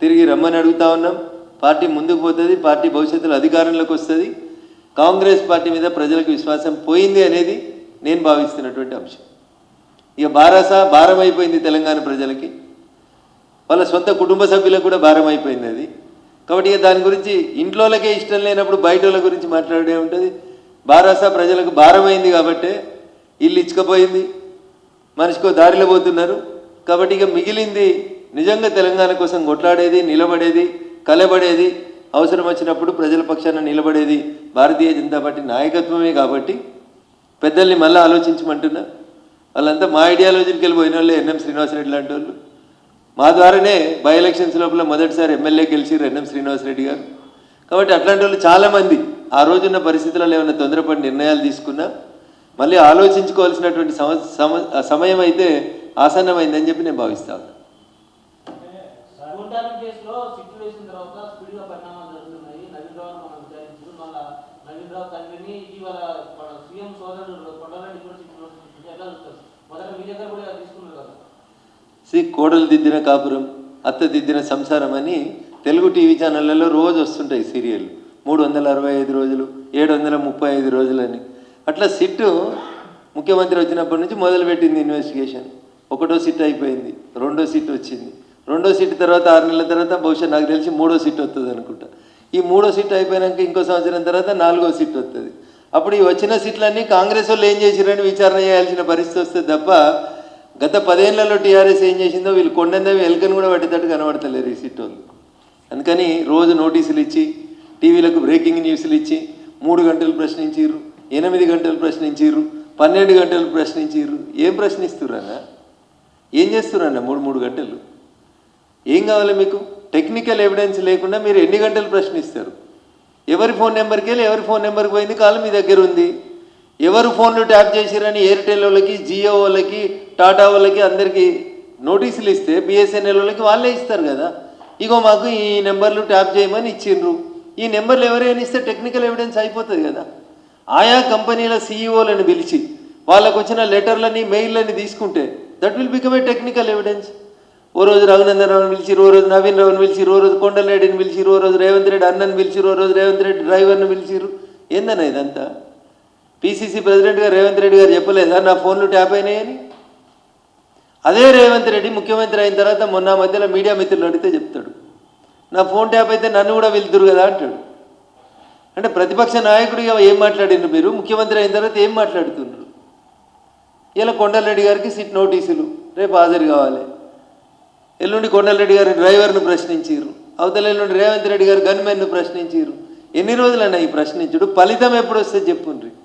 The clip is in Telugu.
తిరిగి రమ్మని అడుగుతా ఉన్నాం. పార్టీ ముందుకు పోతుంది, పార్టీ భవిష్యత్తులో అధికారంలోకి వస్తుంది. కాంగ్రెస్ పార్టీ మీద ప్రజలకు విశ్వాసం పోయింది అనేది నేను భావిస్తున్నటువంటి అంశం. ఇక భారం అయిపోయింది తెలంగాణ ప్రజలకి, వాళ్ళ సొంత కుటుంబ సభ్యులకు కూడా భారం అయిపోయింది అది. కాబట్టి ఇక దాని గురించి ఇంట్లోలకే ఇష్టం లేనప్పుడు బయట వాళ్ళ గురించి మాట్లాడే ఉంటుంది. బారాస ప్రజలకు భారమైంది కాబట్టి ఇల్లు ఇచ్చకపోయింది, మనిషికో దారిలో పోతున్నారు. కాబట్టి ఇక మిగిలింది నిజంగా తెలంగాణ కోసం కొట్లాడేది, నిలబడేది, కలబడేది, అవసరం వచ్చినప్పుడు ప్రజల పక్షాన నిలబడేది భారతీయ జనతా పార్టీ నాయకత్వమే. కాబట్టి పెద్దల్ని మళ్ళీ ఆలోచించమంటున్నా. వాళ్ళంతా మా ఐడియాలజీకి వెళ్ళి పోయిన వాళ్ళే. ఎన్ఎం శ్రీనివాసరెడ్డి లాంటి వాళ్ళు మా ద్వారానే బై ఎలక్షన్స్ లోపల మొదటిసారి ఎమ్మెల్యే గెలిచిరు ఎన్ఎం శ్రీనివాసరెడ్డి గారు. కాబట్టి అట్లాంటి వాళ్ళు చాలామంది ఆ రోజున్న పరిస్థితులలో ఏమైనా తొందరపడి నిర్ణయాలు తీసుకున్నా మళ్ళీ ఆలోచించుకోవాల్సినటువంటి సమయం అయితే ఆసన్నమైందని చెప్పి నేను భావిస్తాను. కోడలు దిద్దిన కాపురం, అత్త దిద్దిన సంసారం అని తెలుగు టీవీ ఛానళ్ళలో రోజు వస్తుంటాయి సీరియల్. 365 రోజులు, 735 రోజులని. అట్లా సిట్టు ముఖ్యమంత్రి వచ్చినప్పటి నుంచి మొదలుపెట్టింది ఇన్వెస్టిగేషన్. 1వ సిట్ అయిపోయింది, 2వ సిట్ వచ్చింది. 2వ సిట్ తర్వాత 6 నెలల తర్వాత బహుశా నాకు తెలిసి 3వ సిట్ వస్తుంది అనుకుంటా. ఈ 3వ సిట్ అయిపోయాక ఇంకో సంవత్సరం తర్వాత 4వ సిట్ వస్తుంది. అప్పుడు ఈ వచ్చిన సీట్లన్నీ కాంగ్రెస్ వాళ్ళు ఏం చేసిరని విచారణ చేయాల్సిన పరిస్థితి వస్తుంది తప్ప గత 10 ఏళ్లలో టీఆర్ఎస్ ఏం చేసిందో వీళ్ళు కొండందవి ఎలుకను కూడా పట్టేటట్టు కనబడతలేరు ఈ సీట్ వాళ్ళు. అందుకని రోజు నోటీసులు ఇచ్చి, టీవీలకు బ్రేకింగ్ న్యూస్లు ఇచ్చి 3 గంటలు ప్రశ్నించారు, 8 గంటలు ప్రశ్నించారు, 12 గంటలు ప్రశ్నించారు. ఏం ప్రశ్నిస్తురన్నా? ఏం చేస్తురన్నా 3 గంటలు? ఏం కావాలి మీకు? టెక్నికల్ ఎవిడెన్స్ లేకుండా మీరు ఎన్ని గంటలు ప్రశ్నిస్తారు? ఎవరి ఫోన్ నెంబర్కి వెళ్ళి ఎవరి ఫోన్ నెంబర్కి పోయింది కాల్ మీ దగ్గర ఉంది. ఎవరు ఫోన్లు ట్యాప్ చేసిరని ఎయిర్టెల్ వాళ్ళకి, జియో వాళ్ళకి, టాటా వాళ్ళకి అందరికీ నోటీసులు ఇస్తే బిఎస్ఎన్ఎల్ వాళ్ళకి వాళ్ళే ఇస్తారు కదా. ఇగో మాకు ఈ నెంబర్లు ట్యాప్ చేయమని ఇచ్చిండ్రు, ఈ నెంబర్లు ఎవరైనా ఇస్తే టెక్నికల్ ఎవిడెన్స్ అయిపోతుంది కదా. ఆయా కంపెనీల సీఈఓలను పిలిచి వాళ్ళకు వచ్చిన లెటర్లని, మెయిల్లని తీసుకుంటే that will become a technical evidence. ఓ రోజు రఘునందన్ రావుని పిలిచిరు, ఓ రోజు నవీన్ రావుని పిలిచిరు, ఓ రోజు కొండలరెడ్డిని పిలిచిరు, ఓ రోజు రేవంత్ రెడ్డి అన్నని పిలిచిరు, ఓ రోజు రేవంత్ రెడ్డి డ్రైవర్ని పిలిచిరు. ఏందన్నా ఇదంతా? పిసిసి ప్రెసిడెంట్గా రేవంత్ రెడ్డి గారు చెప్పలేదా నా ఫోన్లు ట్యాప్ అయినాయని? అదే రేవంత్ రెడ్డి ముఖ్యమంత్రి అయిన తర్వాత మొన్న మధ్యలో మీడియా మిత్రులు అడిగితే చెప్తాడు, నా ఫోన్ ట్యాప్ అయితే నన్ను కూడా వెళ్తురు కదా అంటాడు. అంటే ప్రతిపక్ష నాయకుడిగా ఏం మాట్లాడిండ్రు మీరు? ముఖ్యమంత్రి అయిన తర్వాత ఏం మాట్లాడుతుండ్రు? ఇలా కొండలరెడ్డి గారికి సిట్ నోటీసులు, రేపు హాజరు కావాలి. ఎల్లుండి కొండలరెడ్డి గారి డ్రైవర్ను ప్రశ్నించారు, అవతల ఎల్లుండి రేవంత్ రెడ్డి గారు గన్మెన్ను ప్రశ్నించారు. ఎన్ని రోజులన్నా ఈ ప్రశ్నించుడు? ఫలితం ఎప్పుడు వస్తే చెప్పుండ్రి.